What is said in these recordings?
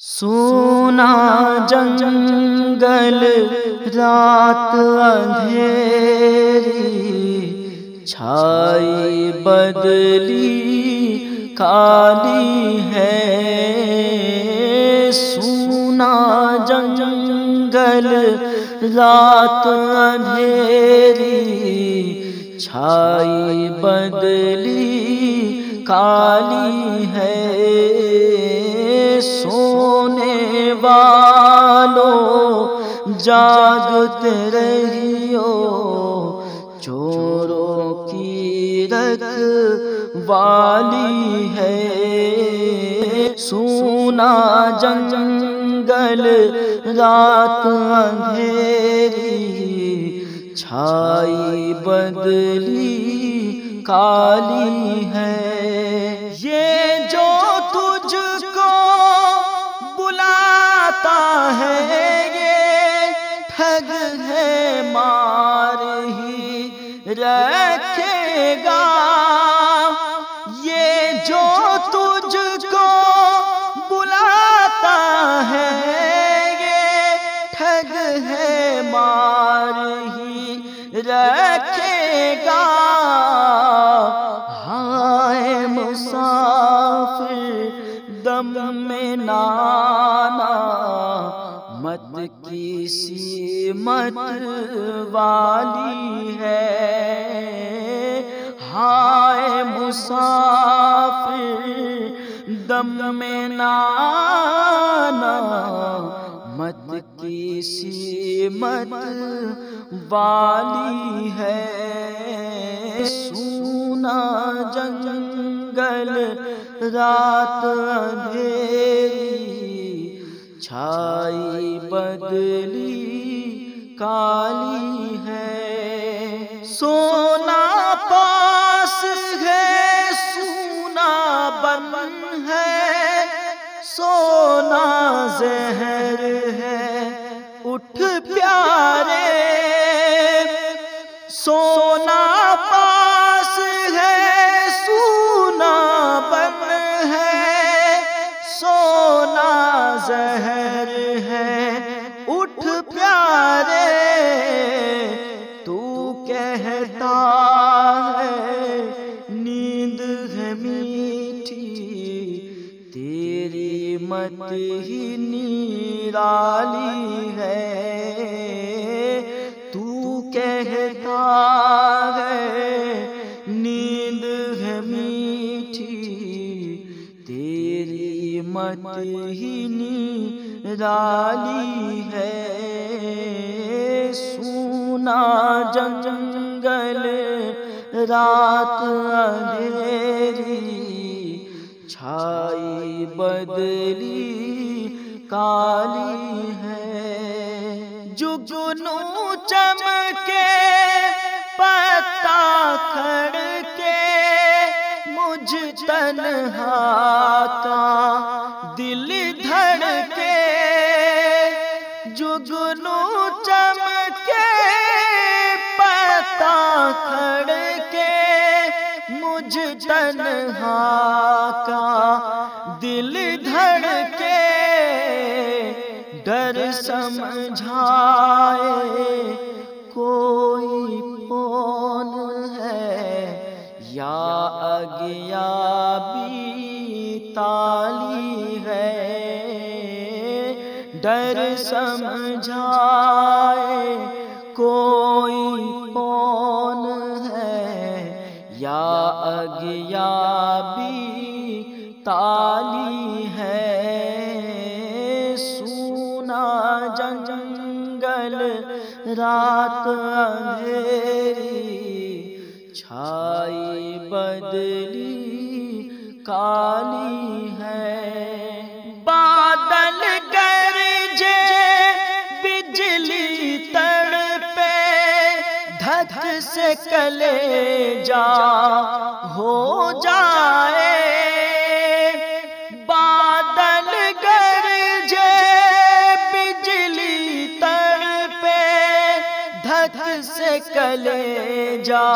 سونا جنگل رات اندھیری، چھائی بدلی کالی ہے۔ سونا جنگل رات اندھیری، چھائی بدلی کالی ہے۔ سونے والوں جاگتے رہیو، چوروں کی رکھوالی ہے۔ سونا جنگل رات اندھیری، چھائی بدلی کالی ہے۔ یہ جو تجھ کو بلاتا ہے، یہ ٹھگ ہے، مار ہی رکھے گا۔ یہ جو تجھ کو بلاتا ہے، یہ ٹھگ ہے، مار ہی رکھے گا۔ ہائے مسافر دم میں نانا، مت کسی مت والی ہے۔ ہائے مسافر دم میں نانا، مت کسی مت والی ہے۔ سونا جنگل رات اندھیری، چھائی بدلی کالی ہے۔ سونا پاس ہے، سونا بن ہے، سونا زہر ہے، اٹھ پیارے۔ سونا پاس ہے، سونا بن ہے، سونا زہر ہے، اٹھ پیارے۔ تو کہتا ہے نیند ہے میٹھی، تیری مت ہی نرالی ہے۔ تو کہتا ہے نیند ہے میٹھی، تیری مت ہی نرالی ہے۔ سونا جنگل رات اندھیری، چھائی بدلی کالی ہے۔ جگنو چمکے پتا کھڑ کے، مجھ تنہا کا دل دھڑکے۔ جگنو چمکے پتا کھڑ کے، مجھ تنہا کا دل دھڑکے۔ ڈر سمجھائے کوئی کون ہے، یا اگیابی تالی ہے۔ ڈر سمجھائے کوئی کون ہے، یا اگیابی تالی ہے۔ سونا جنگل رات اندھیری، چھائی بدلی کالی ہے۔ بادل گرجے بجلی تڑپے، دھک سے کلیجا ہو جائے۔ بادل گرجے بجلی تڑپے، دھک سے کلیجا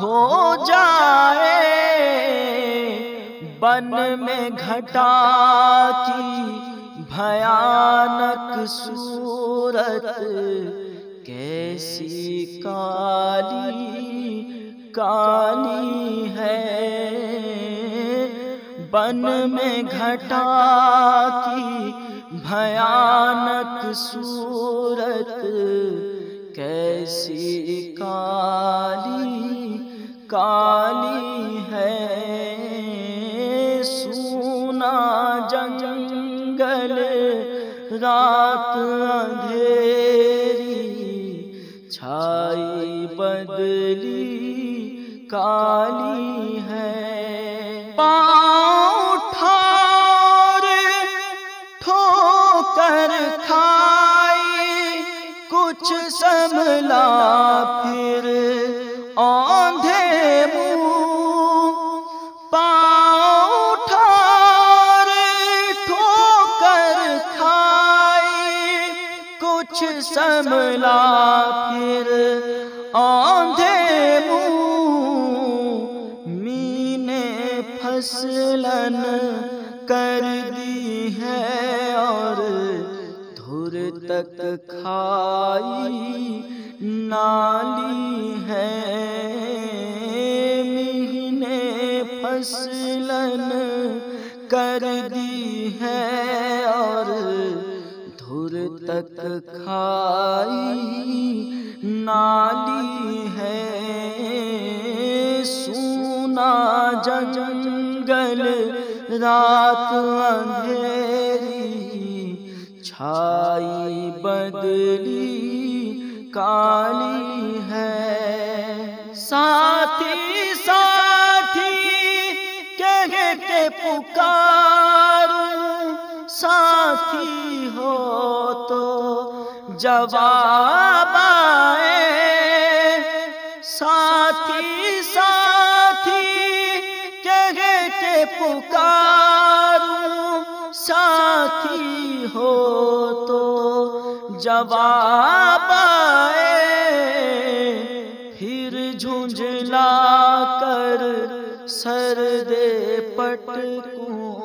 ہو جائے۔ بن میں گھٹا کی بھیانک صورت کیسی کالی کالی ہے، بن میں گھٹا کی بھیانک صورت کیسی کالی کالی ہے، سونا جنگل رات اندھیری چھائی بدلی کالی ہے، پاؤں ٹھار ٹھوکر کھائی کچھ سنبھلا پھر اوندھے منہ، پاؤں ٹھار ٹھوکر کھائی کچھ سنبھلا پھر اوندھے منہ، مینے فصلن کر دی ہے اور دھر تک کھائی نالی ہے، مینے فصلن کر دی ہے اور دھر تک کھائی نالی ہے، سونا جنگل رات اندھیری چھائی بدلی کالی ہے، ساتھی ساتھی کہہ کے پکاروں، ساتھی ہو تو جواب آئے، ساتھی ساتھی کہہ کے پکاروں، ساتھی ہو تو جواب آئے، پھر جھنجھلا کر سر دے پٹکوں،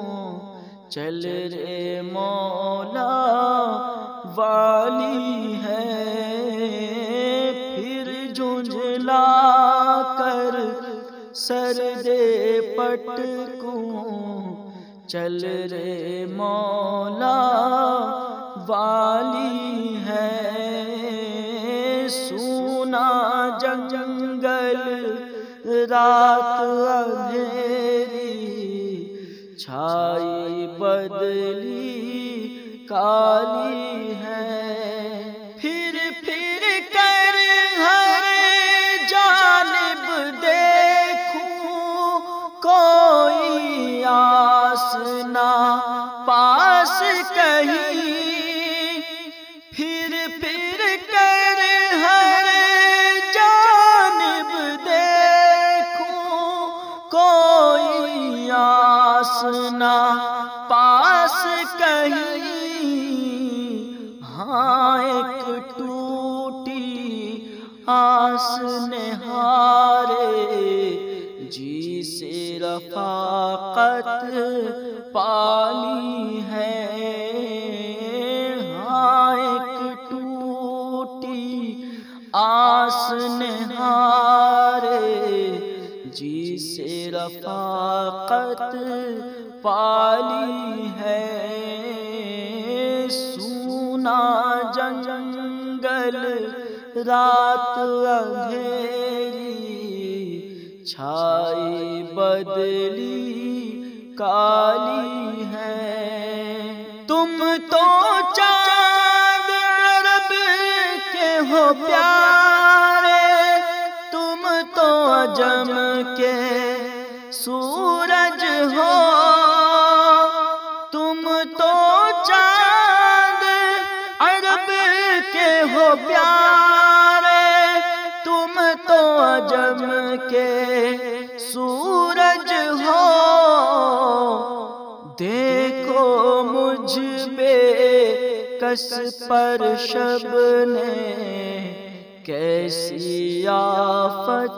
چل رے مولا والی ہے، پھر جھنجھلا کر سر دے پٹکوں، چل رے مولا والی ہے، سونا جنگل رات اندھیری چھائی بدلی کالی ہے، پھر کر ہر جانب دیکھوں کوئی آس نہ پاس کہیں، پھر کر ہر جانب دیکھوں کوئی آس نہ پاس کہیں، ہاں ایک ٹوٹی آس نہارے جی سے رفاقت پالی ہے، ہاں ایک ٹوٹی آس نہارے جی سے رفاقت پالی ہے، سونا جنگل رات اندھیری چھائی بدلی کالی ہے، تم تو چاند عرب کے ہو پیارے، تم تو عجم کے سورج ہو، تم تو چاند عرب کے ہو پیارے، تم تو عجم کے سورج ہو، دیکھو مجھ بے کس پر شب نے کیسی آفت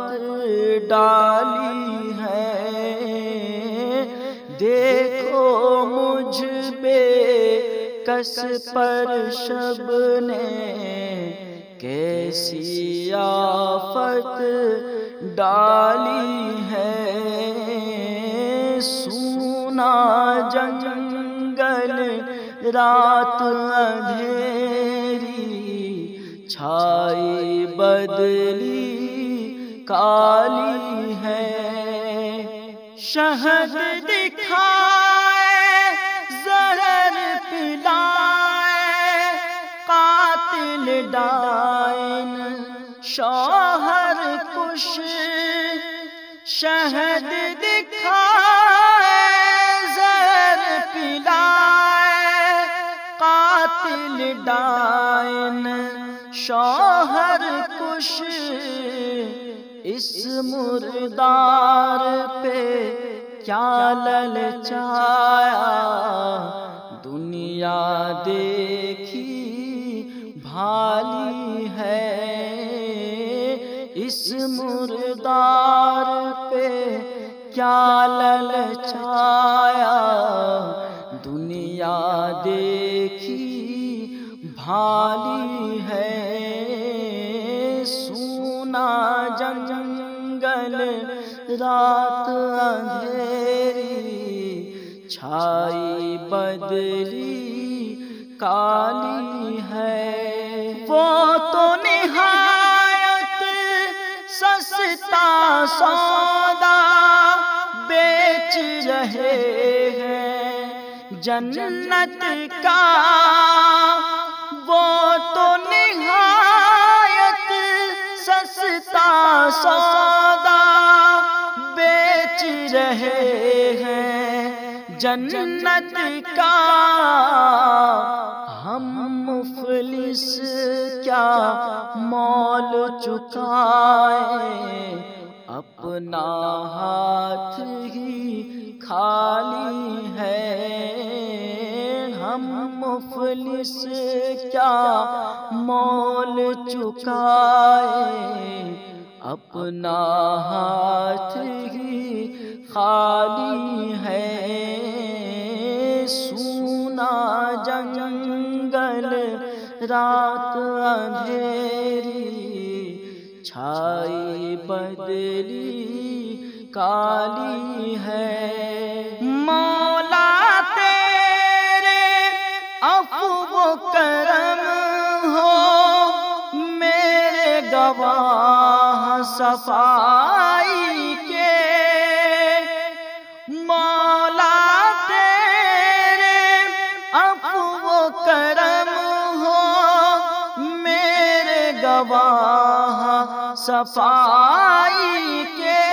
ڈالی ہے، دیکھو مجھ بے کس پر شب نے کیسی آفت ڈالی ہے، سونا جنگل رات اندھیری، چھائی بدلی کالی ہے، شہد دکھائے زہر پلائے قاتل ڈائن شوہر کش، شہد دکھائے زہر پلائے قاتل ڈائن شوہر کش، اس مردار پہ کیا للچایا، دنیا دیکھی بھالی ہے، اس مردار پہ کیا للچایا، دنیا دیکھی بھالی ہے، سونا جنگل رات اندھیری، چھائی بدلی کالی ہے، وہ تو نہایت سستا سودا بیچ رہے ہیں جنت کا، وہ تو نہایت سستا سودا بیچ رہے ہیں جنت کا، ہم مفلس کیا مول چکائیں، اپنا ہاتھ ہی خالی ہے، ہم مفلس کیا مول چکائیں، اپنا ہاتھ ہی خالی ہے، سونا جنگل رات اندھیری، چھائی بدلی کالی ہے، مولا تیرے عفو و کرم ہو میرے گواہ صفائی کے، مولا تیرے عفو و کرم ہو میرے گواہ صفائی کے،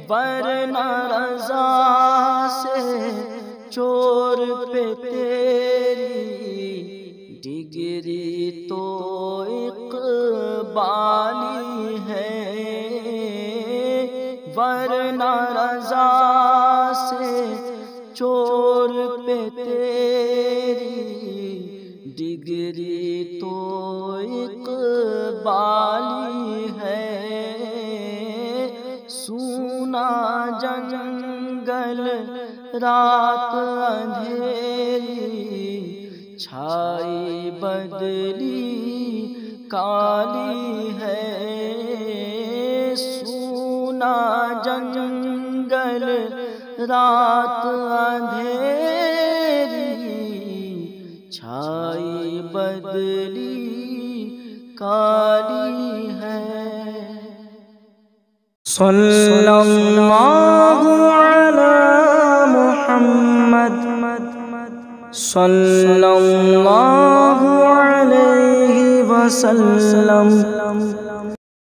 ورنہ رضا سے چور پہ تیری ڈگری تو اقبالی ہے، ورنہ رضا سے چور پہ تیری ڈگری تو اقبالی ہے، سونا جنگل رات اندھیری، چھائی بدلی کالی ہے، سونا جنگل رات اندھیری، چھائی بدلی کالی ہے، صلی اللہ علی محمد صلی اللہ علیہ وسلم۔